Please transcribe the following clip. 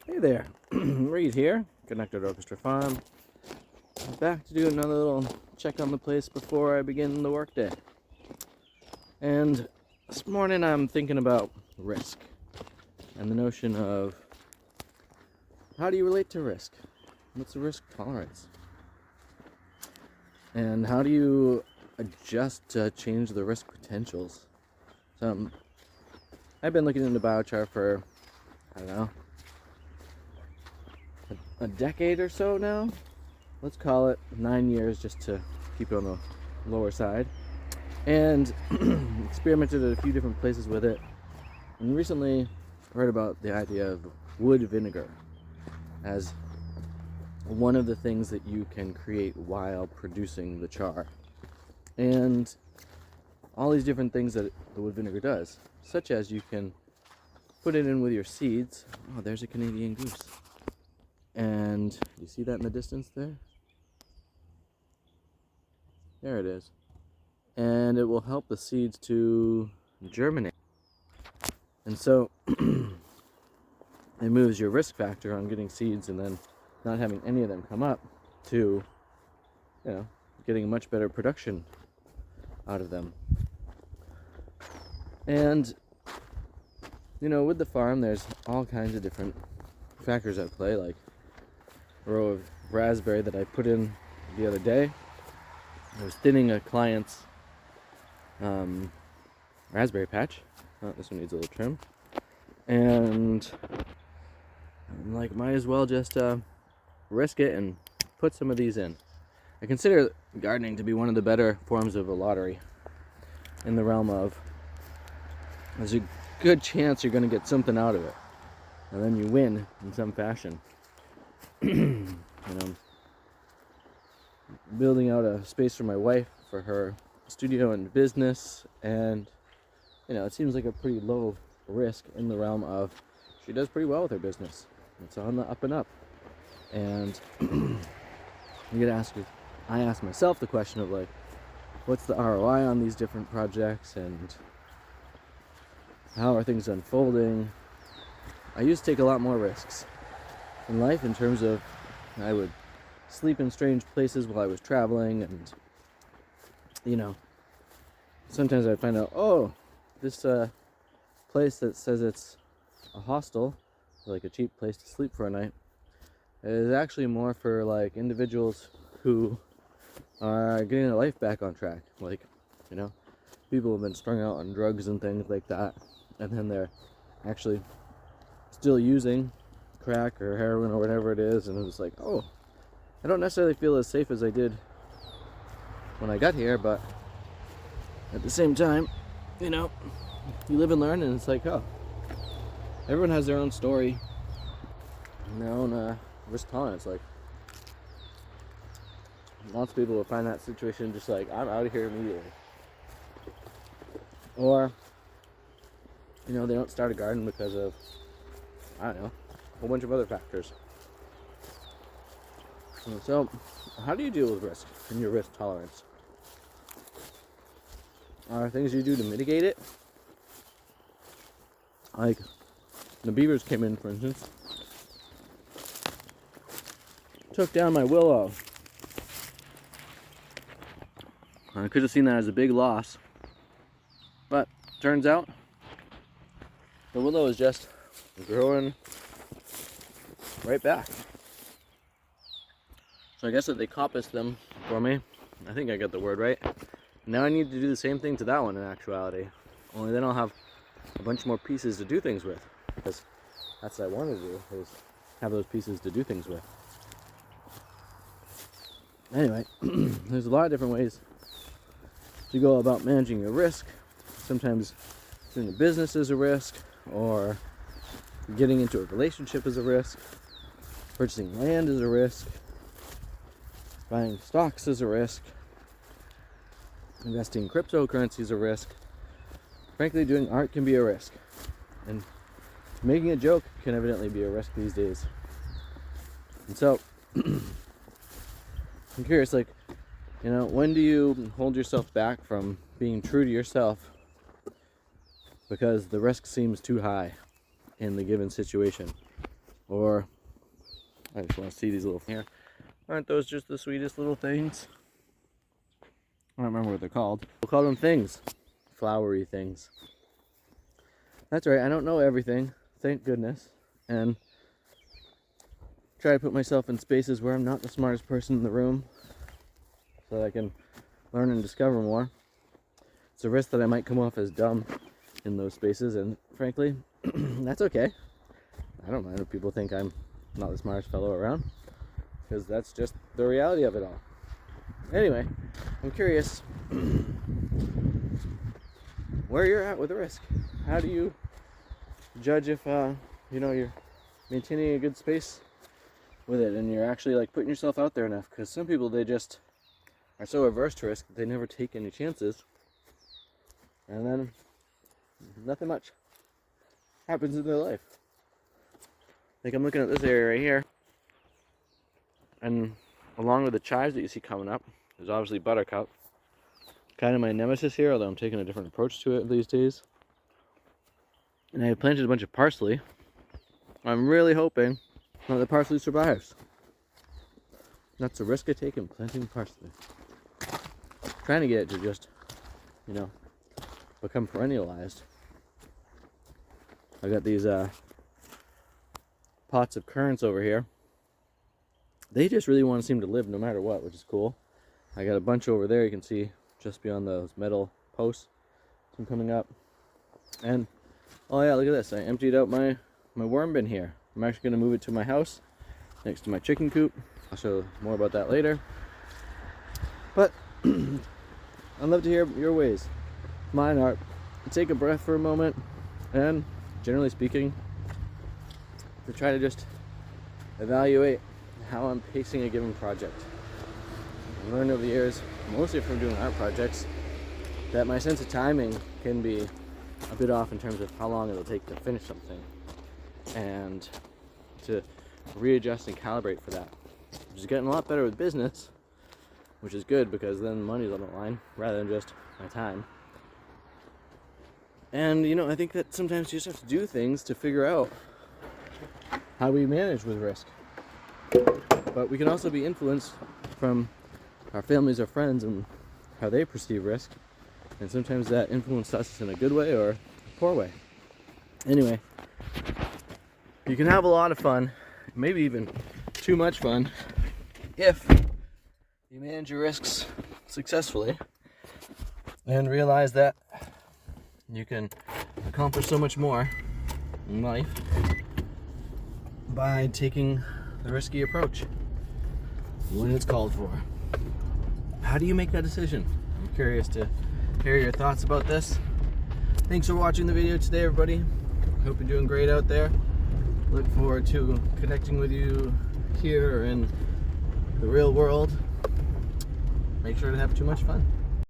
Hey there, Reed here, Connected Orchestra Farm. Back to do another little check on the place before I begin the workday. And this morning I'm thinking about risk and the notion of how do you relate to risk? What's the risk tolerance? And how do you adjust to change the risk potentials? So I've been looking into biochar for, I don't know, a decade or so now. Let's call it 9 years just to keep it on the lower side. And experimented at a few different places with it. And recently heard about the idea of wood vinegar as one of the things that you can create while producing the char. And all these different things that the wood vinegar does, such as you can put it in with your seeds. Oh, there's a Canadian goose. And you see that in the distance there? There it is. And it will help the seeds to germinate. And so it moves your risk factor on getting seeds and then not having any of them come up to, getting a much better production out of them. And, with the farm, there's all kinds of different factors at play, like a row of raspberry that I put in the other day. I was thinning a client's raspberry patch. Oh, this one needs a little trim. And I'm like, might as well just risk it and put some of these in. I consider gardening to be one of the better forms of a lottery, in the realm of there's a good chance you're going to get something out of it, and then you win in some fashion. Building out a space for my wife for her studio and business, and it seems like a pretty low risk in the realm of she does pretty well with her business. It's on the up and up. And I ask myself the question of like, what's the ROI on these different projects and how are things unfolding? I used to take a lot more risks in life in terms of I would sleep in strange places while I was traveling, and sometimes I'd find out, this place that says it's a hostel, like a cheap place to sleep for a night, is actually more for like individuals who are getting their life back on track. Like, people have been strung out on drugs and things like that, and then they're actually still using crack or heroin or whatever it is, and it's like, I don't necessarily feel as safe as I did when I got here, but at the same time, you live and learn, and it's like, everyone has their own story and their own risk tolerance. Like, lots of people will find that situation just like, I'm out of here immediately. Or, they don't start a garden because of, I don't know, a whole bunch of other factors. So, how do you deal with risk and your risk tolerance? Are there things you do to mitigate it? Like, the beavers came in, for instance, took down my willow. I could have seen that as a big loss, but turns out the willow is just growing right back. So I guess that they coppiced them for me. I think I got the word right. Now I need to do the same thing to that one in actuality. Only then I'll have a bunch more pieces to do things with, because that's what I want to do, is have those pieces to do things with. Anyway, there's a lot of different ways to go about managing your risk. Sometimes doing a business is a risk, or getting into a relationship is a risk, purchasing land is a risk, buying stocks is a risk, investing in cryptocurrency is a risk. Frankly, doing art can be a risk, and making a joke can evidently be a risk these days. And so I'm curious, like, when do you hold yourself back from being true to yourself because the risk seems too high in the given situation? Or I just want to see these little here. Aren't those just the sweetest little things? I don't remember what they're called. We'll call them things. Flowery things. That's right, I don't know everything, thank goodness. And try to put myself in spaces where I'm not the smartest person in the room, so that I can learn and discover more. It's a risk that I might come off as dumb in those spaces, and frankly, that's okay. I don't mind if people think I'm not the smartest fellow around, because that's just the reality of it all. Anyway, I'm curious where you're at with the risk. How do you judge if you're maintaining a good space with it, and you're actually like putting yourself out there enough? Because some people, they just are so averse to risk that they never take any chances, and then nothing much happens in their life. Like, I'm looking at this area right here, and along with the chives that you see coming up, there's obviously buttercup. Kind of my nemesis here, although I'm taking a different approach to it these days. And I planted a bunch of parsley. I'm really hoping that the parsley survives. That's a risk I take in planting parsley. Trying to get it to just, become perennialized. I got these pots of currants over here. They just really want to seem to live no matter what, which is cool. I got a bunch over there, you can see just beyond those metal posts. Some coming up. And oh yeah, look at this. I emptied out my worm bin here. I'm actually going to move it to my house next to my chicken coop. I'll show more about that later. But I'd love to hear your ways. Mine are take a breath for a moment, and generally speaking, to try to just evaluate how I'm pacing a given project. I've learned over the years, mostly from doing art projects, that my sense of timing can be a bit off in terms of how long it'll take to finish something, and to readjust and calibrate for that, which is getting a lot better with business, which is good because then money's on the line rather than just my time. And I think that sometimes you just have to do things to figure out how we manage with risk. But we can also be influenced from our families or friends and how they perceive risk, and sometimes that influences us in a good way or a poor way. Anyway, you can have a lot of fun, maybe even too much fun, if you manage your risks successfully and realize that you can accomplish so much more in life by taking the risky approach when it's called for. How do you make that decision? I'm curious to hear your thoughts about this. Thanks for watching the video today, everybody. Hope you're doing great out there. Look forward to connecting with you here in the real world. Make sure to have too much fun.